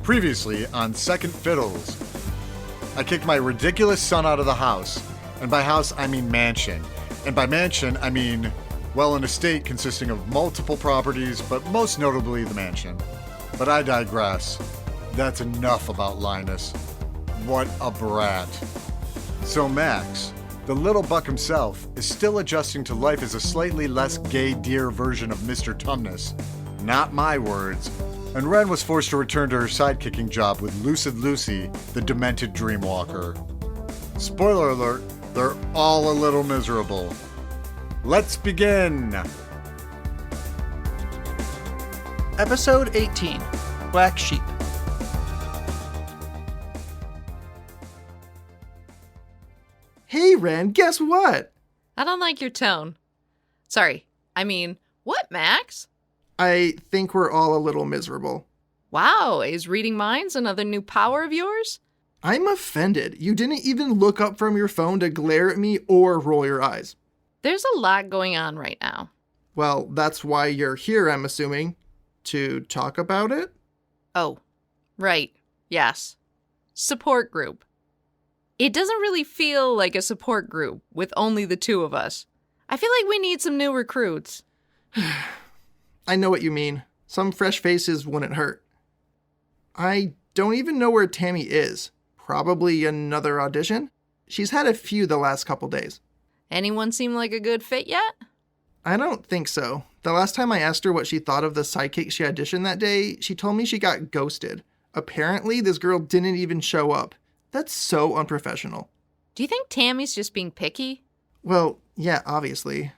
Previously on Second Fiddles. I kicked my ridiculous son out of the house. And by house, I mean mansion. And by mansion, I mean, well, an estate consisting of multiple properties, but most notably the mansion. But I digress. That's enough about Linus. What a brat. So Max, the little buck himself, is still adjusting to life as a slightly less gay deer version of Mr. Tumnus. Not my words. And Ren was forced to return to her sidekicking job with Lucid Lucy, the demented dreamwalker. Spoiler alert, they're all a little miserable. Let's begin! Episode 18, Black Sheep. Hey, Ren, guess what? I don't like your tone. Sorry, what, Max? I think we're all a little miserable. Wow, is reading minds another new power of yours? I'm offended. You didn't even look up from your phone to glare at me or roll your eyes. There's a lot going on right now. Well, that's why you're here, I'm assuming. To talk about it? Oh, right. Yes. Support group. It doesn't really feel like a support group with only the two of us. I feel like we need some new recruits. I know what you mean. Some fresh faces wouldn't hurt. I don't even know where Tammy is. Probably another audition? She's had a few the last couple days. Anyone seem like a good fit yet? I don't think so. The last time I asked her what she thought of the sidekick she auditioned that day, she told me she got ghosted. Apparently, this girl didn't even show up. That's so unprofessional. Do you think Tammy's just being picky? Well, yeah, obviously.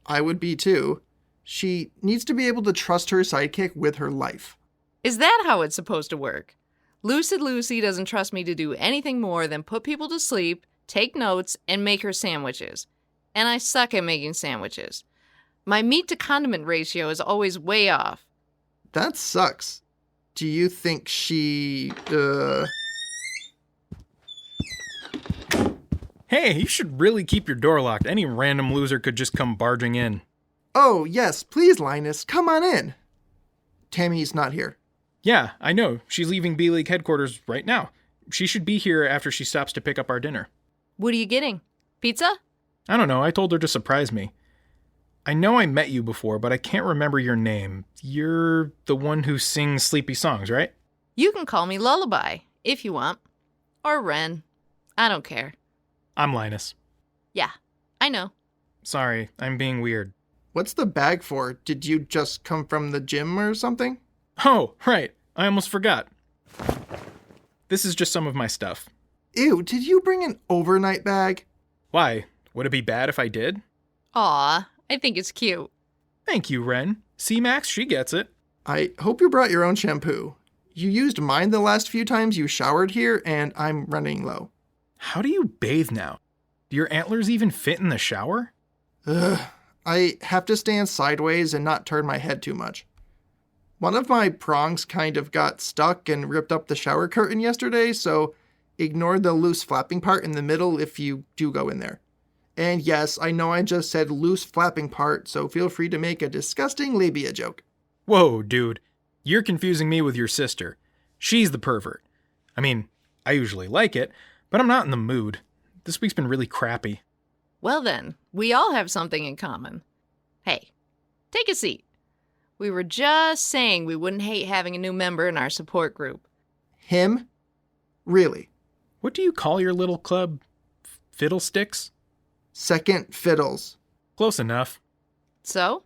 I would be too. She needs to be able to trust her sidekick with her life. Is that how it's supposed to work? Lucid Lucy doesn't trust me to do anything more than put people to sleep, take notes, and make her sandwiches. And I suck at making sandwiches. My meat to condiment ratio is always way off. That sucks. Do you think she, Hey, you should really keep your door locked. Any random loser could just come barging in. Oh, yes, please, Linus, come on in. Tammy's not here. Yeah, I know. She's leaving B-League headquarters right now. She should be here after she stops to pick up our dinner. What are you getting? Pizza? I don't know. I told her to surprise me. I know I met you before, but I can't remember your name. You're the one who sings sleepy songs, right? You can call me Lullaby, if you want. Or Ren. I don't care. I'm Linus. Yeah, I know. Sorry, I'm being weird. What's the bag for? Did you just come from the gym or something? Oh, right. I almost forgot. This is just some of my stuff. Ew, did you bring an overnight bag? Why? Would it be bad if I did? Aw, I think it's cute. Thank you, Ren. See, Max, she gets it. I hope you brought your own shampoo. You used mine the last few times you showered here, and I'm running low. How do you bathe now? Do your antlers even fit in the shower? Ugh, I have to stand sideways and not turn my head too much. One of my prongs kind of got stuck and ripped up the shower curtain yesterday, so ignore the loose flapping part in the middle if you do go in there. And yes, I know I just said loose flapping part, so feel free to make a disgusting labia joke. Whoa, dude. You're confusing me with your sister. She's the pervert. I usually like it, but I'm not in the mood. This week's been really crappy. Well then, we all have something in common. Hey, take a seat. We were just saying we wouldn't hate having a new member in our support group. Him? Really? What do you call your little club? Fiddlesticks? Second Fiddles. Close enough. So?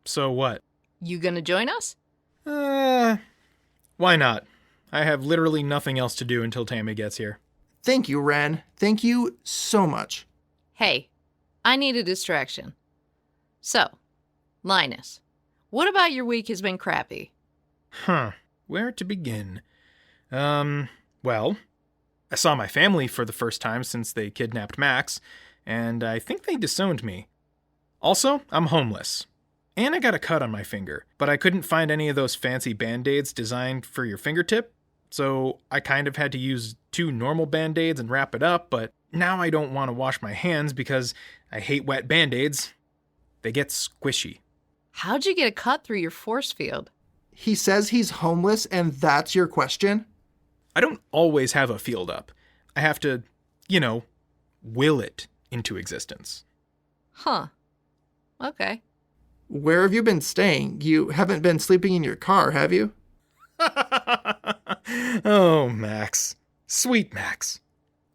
So what? You gonna join us? Why not? I have literally nothing else to do until Tammy gets here. Thank you, Ren. Thank you so much. Hey, I need a distraction. So, Linus, what about your week has been crappy? Where to begin? Well, I saw my family for the first time since they kidnapped Max, and I think they disowned me. Also, I'm homeless. And I got a cut on my finger, but I couldn't find any of those fancy Band-Aids designed for your fingertip, so I kind of had to use 2 normal Band-Aids and wrap it up, but now I don't want to wash my hands because I hate wet Band-Aids. They get squishy. How'd you get a cut through your force field? He says he's homeless and that's your question? I don't always have a field up. I have to, will it into existence. Huh. Okay. Where have you been staying? You haven't been sleeping in your car, have you? Oh, Max. Sweet Max.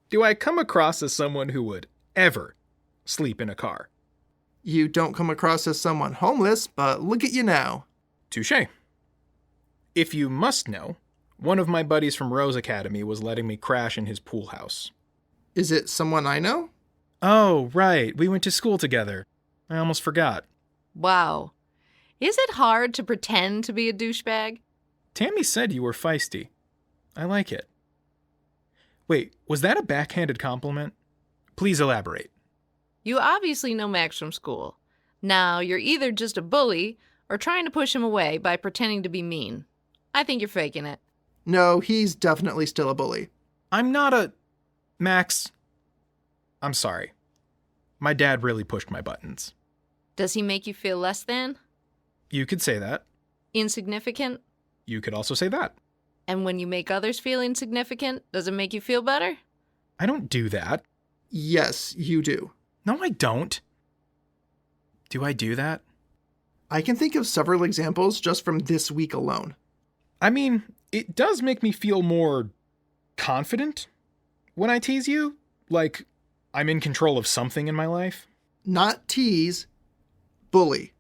Do I come across as someone who would ever sleep in a car? You don't come across as someone homeless, but look at you now. Touché. If you must know, one of my buddies from Rose Academy was letting me crash in his pool house. Is it someone I know? Oh, right. We went to school together. I almost forgot. Wow. Is it hard to pretend to be a douchebag? Tammy said you were feisty. I like it. Wait, was that a backhanded compliment? Please elaborate. You obviously know Max from school. Now, you're either just a bully or trying to push him away by pretending to be mean. I think you're faking it. No, he's definitely still a bully. I'm not a... Max, I'm sorry. My dad really pushed my buttons. Does he make you feel less than? You could say that. Insignificant? You could also say that. And when you make others feel insignificant, does it make you feel better? I don't do that. Yes, you do. No, I don't. Do I do that? I can think of several examples just from this week alone. I mean, it does make me feel more confident when I tease you. Like, I'm in control of something in my life. Not tease, bully.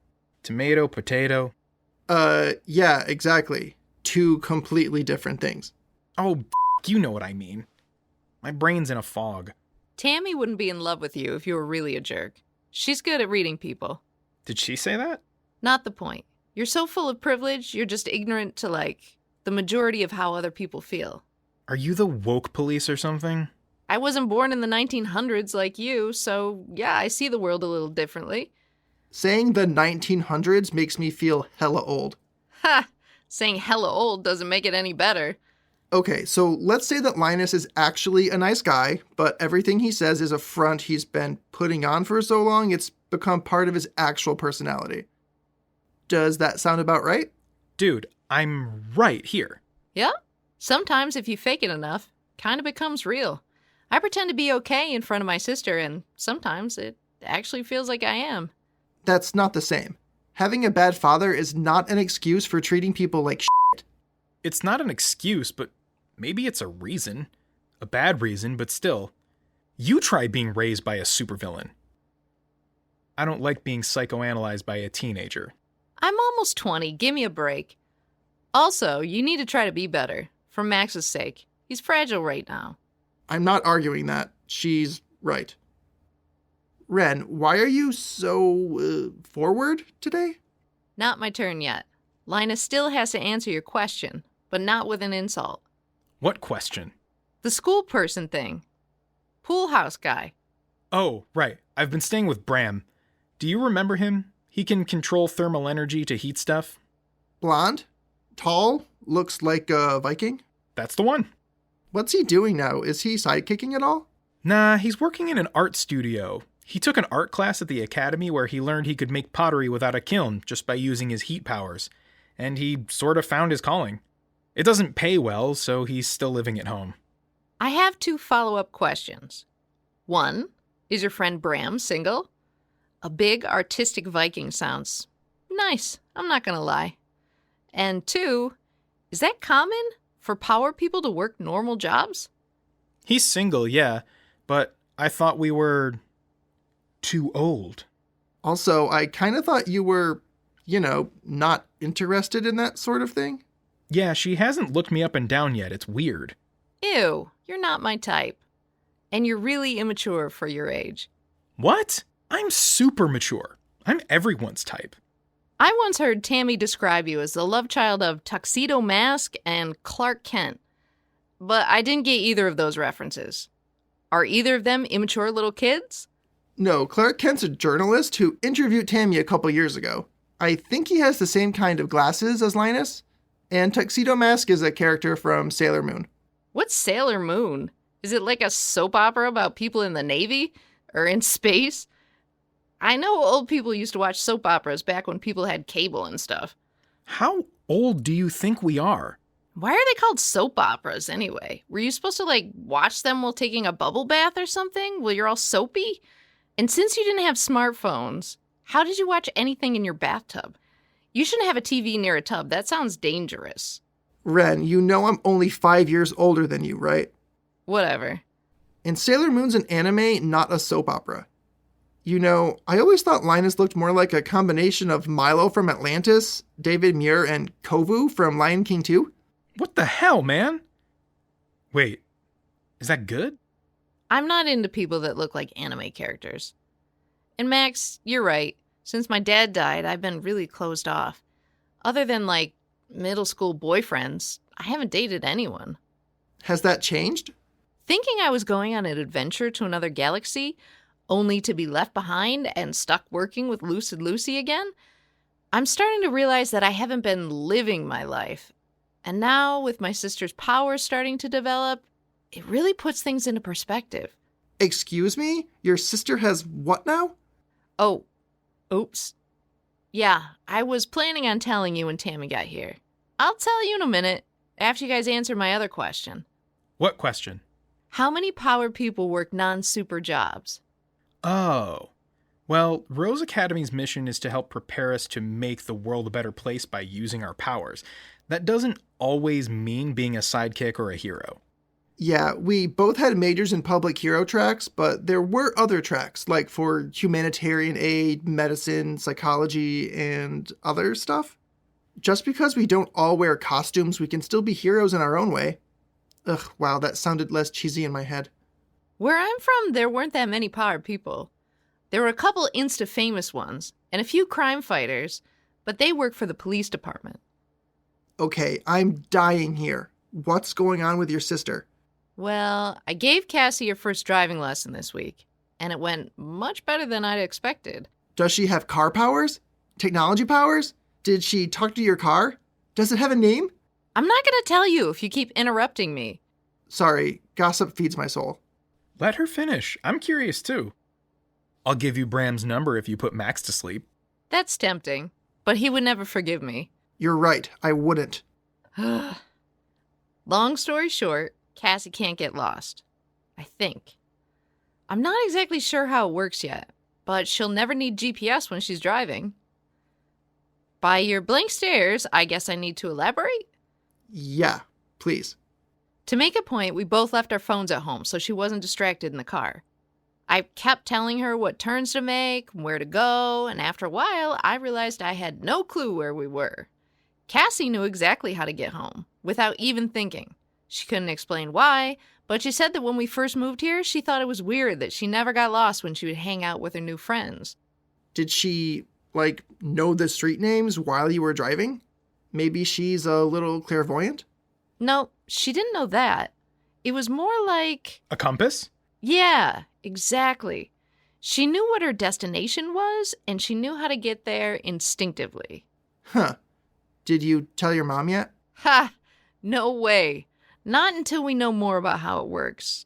Tomato, potato. Yeah, exactly. Two completely different things. Oh, you know what I mean. My brain's in a fog. Tammy wouldn't be in love with you if you were really a jerk. She's good at reading people. Did she say that? Not the point. You're so full of privilege, you're just ignorant to, the majority of how other people feel. Are you the woke police or something? I wasn't born in the 1900s like you, so yeah, I see the world a little differently. Saying the 1900s makes me feel hella old. Ha! Saying hella old doesn't make it any better. Okay, so let's say that Linus is actually a nice guy, but everything he says is a front he's been putting on for so long, it's become part of his actual personality. Does that sound about right? Dude, I'm right here. Yeah? Sometimes if you fake it enough, kind of becomes real. I pretend to be okay in front of my sister, and sometimes it actually feels like I am. That's not the same. Having a bad father is not an excuse for treating people like shit. It's not an excuse, but maybe it's a reason. A bad reason, but still. You try being raised by a supervillain. I don't like being psychoanalyzed by a teenager. I'm almost 20. Give me a break. Also, you need to try to be better. For Max's sake. He's fragile right now. I'm not arguing that. She's right. Ren, why are you so, forward today? Not my turn yet. Linus still has to answer your question, but not with an insult. What question? The school person thing. Pool house guy. Oh, right. I've been staying with Bram. Do you remember him? He can control thermal energy to heat stuff. Blonde? Tall? Looks like a Viking? That's the one. What's he doing now? Is he sidekicking at all? Nah, he's working in an art studio. He took an art class at the academy where he learned he could make pottery without a kiln just by using his heat powers. And he sort of found his calling. It doesn't pay well, so he's still living at home. I have 2 follow-up questions. 1, is your friend Bram single? A big artistic Viking sounds nice, I'm not gonna lie. And 2, is that common for power people to work normal jobs? He's single, yeah, but I thought we were too old. Also, I kind of thought you were, not interested in that sort of thing. Yeah, she hasn't looked me up and down yet. It's weird. Ew, you're not my type. And you're really immature for your age. What? I'm super mature. I'm everyone's type. I once heard Tammy describe you as the love child of Tuxedo Mask and Clark Kent. But I didn't get either of those references. Are either of them immature little kids? No, Clark Kent's a journalist who interviewed Tammy a couple years ago. I think he has the same kind of glasses as Linus. And Tuxedo Mask is a character from Sailor Moon. What's Sailor Moon? Is it like a soap opera about people in the Navy? Or in space? I know old people used to watch soap operas back when people had cable and stuff. How old do you think we are? Why are they called soap operas anyway? Were you supposed to, like, watch them while taking a bubble bath or something? Well, you're all soapy? And since you didn't have smartphones, how did you watch anything in your bathtub? You shouldn't have a TV near a tub. That sounds dangerous. Ren, you know I'm only 5 years older than you, right? Whatever. And Sailor Moon's an anime, not a soap opera. You know, I always thought Linus looked more like a combination of Milo from Atlantis, David Muir, and Kovu from Lion King 2. What the hell, man? Wait, is that good? I'm not into people that look like anime characters. And Max, you're right. Since my dad died, I've been really closed off. Other than, like, middle school boyfriends, I haven't dated anyone. Has that changed? Thinking I was going on an adventure to another galaxy, only to be left behind and stuck working with Lucid Lucy again, I'm starting to realize that I haven't been living my life. And now, with my sister's powers starting to develop, it really puts things into perspective. Excuse me? Your sister has what now? Oh, oops. Yeah, I was planning on telling you when Tammy got here. I'll tell you in a minute, after you guys answer my other question. What question? How many power people work non-super jobs? Oh. Well, Rose Academy's mission is to help prepare us to make the world a better place by using our powers. That doesn't always mean being a sidekick or a hero. Yeah, we both had majors in public hero tracks, but there were other tracks, like for humanitarian aid, medicine, psychology, and other stuff. Just because we don't all wear costumes, we can still be heroes in our own way. Ugh, wow, that sounded less cheesy in my head. Where I'm from, there weren't that many power people. There were a couple insta-famous ones, and a few crime fighters, but they work for the police department. Okay, I'm dying here. What's going on with your sister? Well, I gave Cassie her first driving lesson this week, and it went much better than I'd expected. Does she have car powers? Technology powers? Did she talk to your car? Does it have a name? I'm not going to tell you if you keep interrupting me. Sorry, gossip feeds my soul. Let her finish. I'm curious too. I'll give you Bram's number if you put Max to sleep. That's tempting, but he would never forgive me. You're right, I wouldn't. Long story short, Cassie can't get lost. I think. I'm not exactly sure how it works yet, but she'll never need GPS when she's driving. By your blank stares, I guess I need to elaborate? Yeah, please. To make a point, we both left our phones at home so she wasn't distracted in the car. I kept telling her what turns to make, where to go, and after a while, I realized I had no clue where we were. Cassie knew exactly how to get home, without even thinking. She couldn't explain why, but she said that when we first moved here, she thought it was weird that she never got lost when she would hang out with her new friends. Did she, know the street names while you were driving? Maybe she's a little clairvoyant? No, she didn't know that. It was more like... A compass? Yeah, exactly. She knew what her destination was, and she knew how to get there instinctively. Huh. Did you tell your mom yet? Ha! No way. Not until we know more about how it works.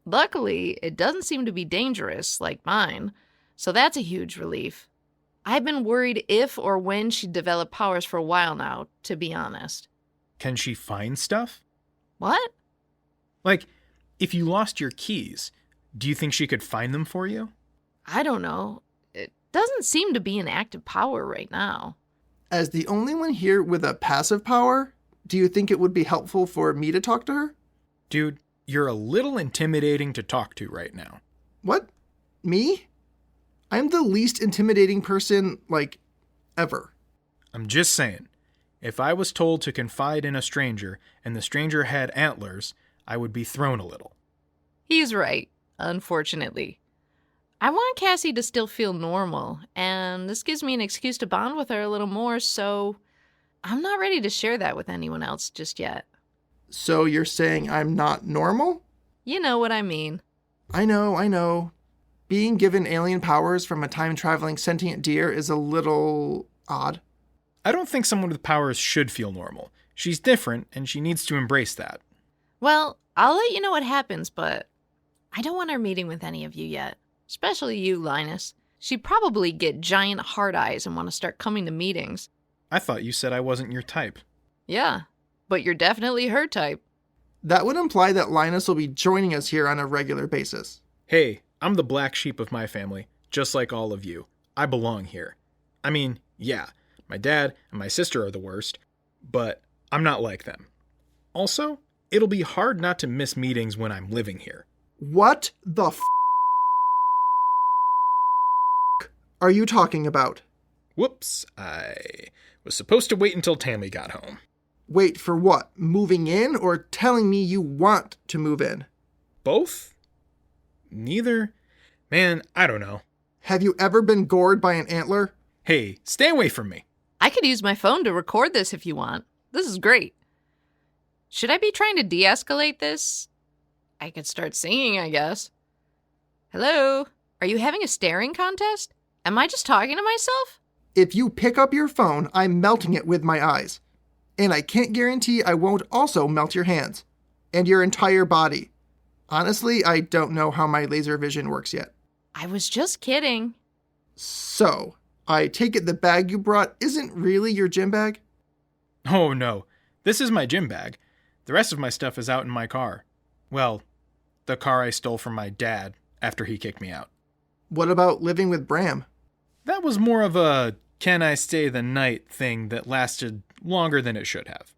Luckily, it doesn't seem to be dangerous like mine, so that's a huge relief. I've been worried if or when she'd develop powers for a while now, to be honest. Can she find stuff? What? Like, if you lost your keys, do you think she could find them for you? I don't know. It doesn't seem to be an active power right now. As the only one here with a passive power, do you think it would be helpful for me to talk to her? Dude, you're a little intimidating to talk to right now. What? Me? I'm the least intimidating person, ever. I'm just saying, if I was told to confide in a stranger and the stranger had antlers, I would be thrown a little. He's right, unfortunately. I want Cassie to still feel normal, and this gives me an excuse to bond with her a little more, so I'm not ready to share that with anyone else just yet. So you're saying I'm not normal? You know what I mean. I know. Being given alien powers from a time-traveling sentient deer is a little odd. I don't think someone with powers should feel normal. She's different, and she needs to embrace that. Well, I'll let you know what happens, but I don't want her meeting with any of you yet. Especially you, Linus. She'd probably get giant hard eyes and want to start coming to meetings. I thought you said I wasn't your type. Yeah, but you're definitely her type. That would imply that Linus will be joining us here on a regular basis. Hey, I'm the black sheep of my family, just like all of you. I belong here. I mean, yeah, my dad and my sister are the worst, but I'm not like them. Also, it'll be hard not to miss meetings when I'm living here. What the are you talking about? Whoops, I was supposed to wait until Tammy got home. Wait for what? Moving in or telling me you want to move in? Both? Neither? Man, I don't know. Have you ever been gored by an antler? Hey, stay away from me. I could use my phone to record this if you want. This is great. Should I be trying to de-escalate this? I could start singing, I guess. Hello? Are you having a staring contest? Am I just talking to myself? If you pick up your phone, I'm melting it with my eyes. And I can't guarantee I won't also melt your hands. And your entire body. Honestly, I don't know how my laser vision works yet. I was just kidding. So, I take it the bag you brought isn't really your gym bag? Oh no, this is my gym bag. The rest of my stuff is out in my car. Well, the car I stole from my dad after he kicked me out. What about living with Bram? That was more of a can I stay the night thing that lasted longer than it should have.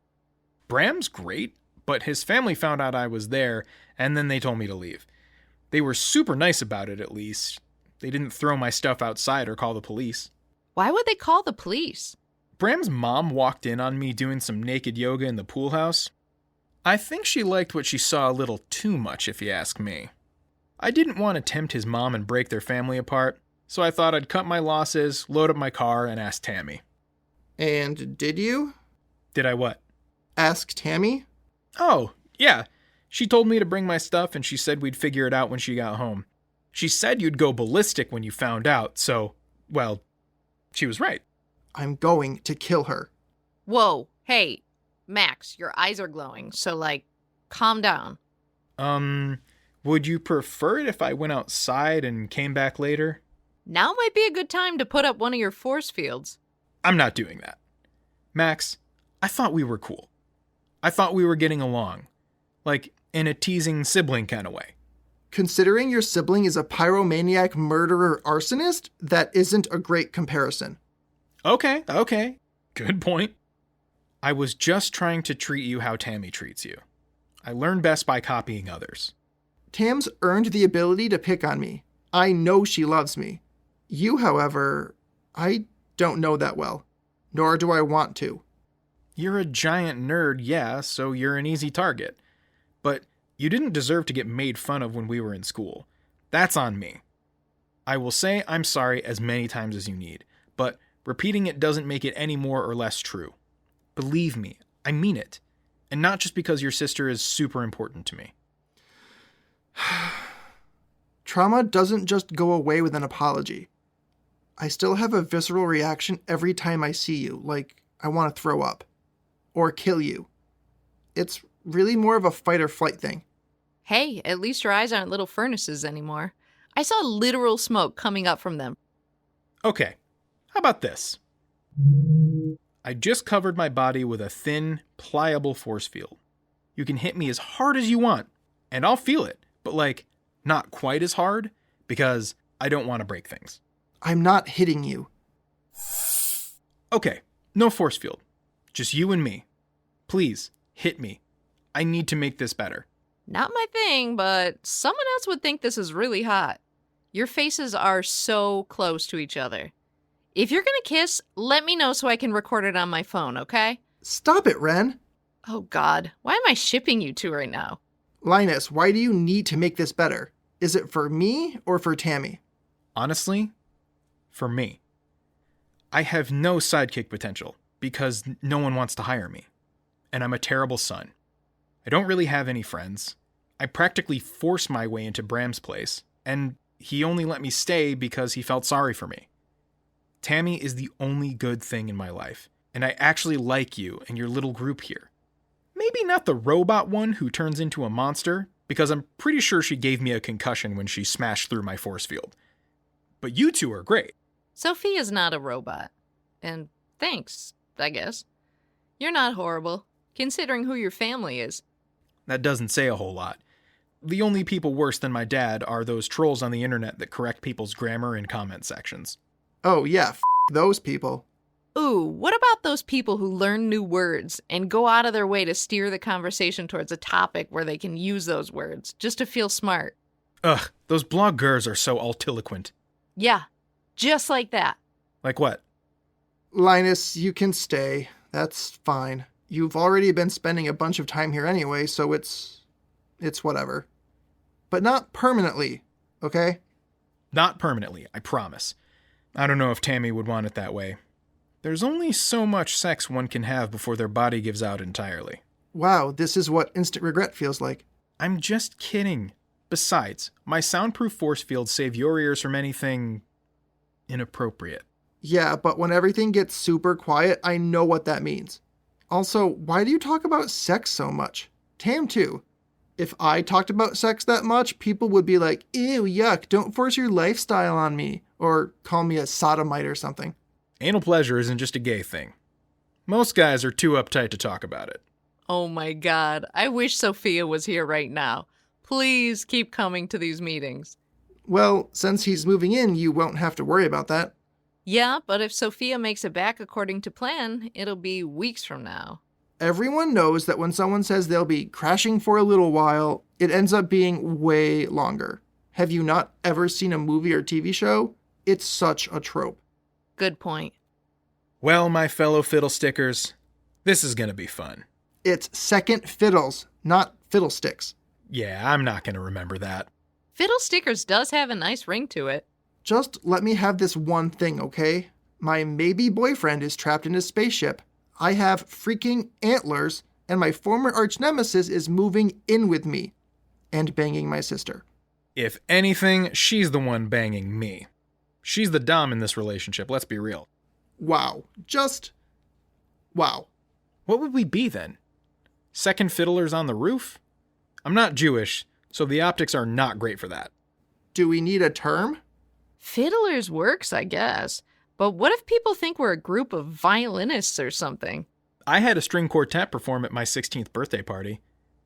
Bram's great, but his family found out I was there and then they told me to leave. They were super nice about it, at least. They didn't throw my stuff outside or call the police. Why would they call the police? Bram's mom walked in on me doing some naked yoga in the pool house. I think she liked what she saw a little too much, if you ask me. I didn't want to tempt his mom and break their family apart, so I thought I'd cut my losses, load up my car, and ask Tammy. And did you? Did I what? Ask Tammy? Oh, yeah. She told me to bring my stuff and she said we'd figure it out when she got home. She said you'd go ballistic when you found out, so, well, she was right. I'm going to kill her. Whoa, hey, Max, your eyes are glowing, so, calm down. Would you prefer it if I went outside and came back later? Now might be a good time to put up one of your force fields. I'm not doing that. Max, I thought we were cool. I thought we were getting along. Like, in a teasing sibling kind of way. Considering your sibling is a pyromaniac murderer arsonist, that isn't a great comparison. Okay. Good point. I was just trying to treat you how Tammy treats you. I learn best by copying others. Tam's earned the ability to pick on me. I know she loves me. You, however, I don't know that well. Nor do I want to. You're a giant nerd, yeah, so you're an easy target. But you didn't deserve to get made fun of when we were in school. That's on me. I will say I'm sorry as many times as you need, but repeating it doesn't make it any more or less true. Believe me, I mean it. And not just because your sister is super important to me. Trauma doesn't just go away with an apology. I still have a visceral reaction every time I see you, like I want to throw up. Or kill you. It's really more of a fight or flight thing. Hey, at least your eyes aren't little furnaces anymore. I saw literal smoke coming up from them. Okay, how about this? I just covered my body with a thin, pliable force field. You can hit me as hard as you want, and I'll feel it, but not quite as hard, because I don't want to break things. I'm not hitting you. Okay, no force field. Just you and me. Please, hit me. I need to make this better. Not my thing, but someone else would think this is really hot. Your faces are so close to each other. If you're gonna kiss, let me know so I can record it on my phone, okay? Stop it, Ren. Oh God, why am I shipping you two right now? Linus, why do you need to make this better? Is it for me or for Tammy? Honestly, for me. I have no sidekick potential because no one wants to hire me. And I'm a terrible son. I don't really have any friends. I practically forced my way into Bram's place, and he only let me stay because he felt sorry for me. Tammy is the only good thing in my life, and I actually like you and your little group here. Maybe not the robot one who turns into a monster, because I'm pretty sure she gave me a concussion when she smashed through my force field. But you two are great. Sophia's not a robot. And thanks, I guess. You're not horrible. considering who your family is. That doesn't say a whole lot. The only people worse than my dad are those trolls on the internet that correct people's grammar in comment sections. Oh yeah, those people. Ooh, what about those people who learn new words and go out of their way to steer the conversation towards a topic where they can use those words, just to feel smart? Ugh, those bloggers are so altiloquent. Yeah, just like that. Like what? Linus, you can stay. That's fine. You've already been spending a bunch of time here anyway, so it's whatever. But not permanently, okay? Not permanently, I promise. I don't know if Tammy would want it that way. There's only so much sex one can have before their body gives out entirely. Wow, this is what instant regret feels like. I'm just kidding. Besides, my soundproof force fields save your ears from anything inappropriate. Yeah, but when everything gets super quiet, I know what that means. Also, why do you talk about sex so much? Tam too. If I talked about sex that much, people would be like, ew, yuck, don't force your lifestyle on me. Or call me a sodomite or something. Anal pleasure isn't just a gay thing. Most guys are too uptight to talk about it. Oh my God, I wish Sophia was here right now. Please keep coming to these meetings. Well, since he's moving in, you won't have to worry about that. Yeah, but if Sophia makes it back according to plan, it'll be weeks from now. Everyone knows that when someone says they'll be crashing for a little while, it ends up being way longer. Have you not ever seen a movie or TV show? It's such a trope. Good point. Well, my fellow fiddlestickers, this is gonna be fun. It's second fiddles, not fiddlesticks. Yeah, I'm not gonna remember that. Fiddlestickers does have a nice ring to it. Just let me have this one thing, okay? My maybe boyfriend is trapped in his spaceship. I have freaking antlers, and my former arch nemesis is moving in with me and banging my sister. If anything, she's the one banging me. She's the dom in this relationship, let's be real. Wow. Just wow. What would we be then? Second fiddlers on the roof? I'm not Jewish, so the optics are not great for that. Do we need a term? Fiddlers works, I guess. But what if people think we're a group of violinists or something? I had a string quartet perform at my 16th birthday party.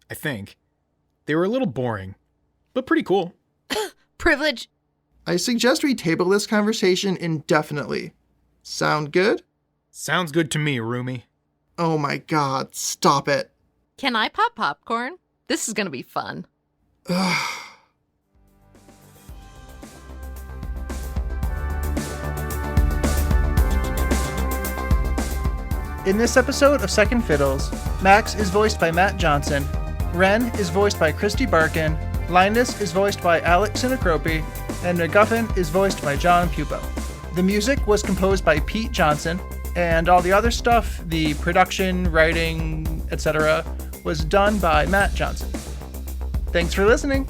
I think. They were a little boring, but pretty cool. Privilege. I suggest we table this conversation indefinitely. Sound good? Sounds good to me, Rumi. Oh my God, stop it. Can I pop popcorn? This is gonna be fun. In this episode of Second Fiddles, Max is voiced by Matt Johnson, Ren is voiced by Christy Barkin, Linus is voiced by Alex Sinacropi, and McGuffin is voiced by John Pupo. The music was composed by Pete Johnson, and all the other stuff, the production, writing, etc., was done by Matt Johnson. Thanks for listening.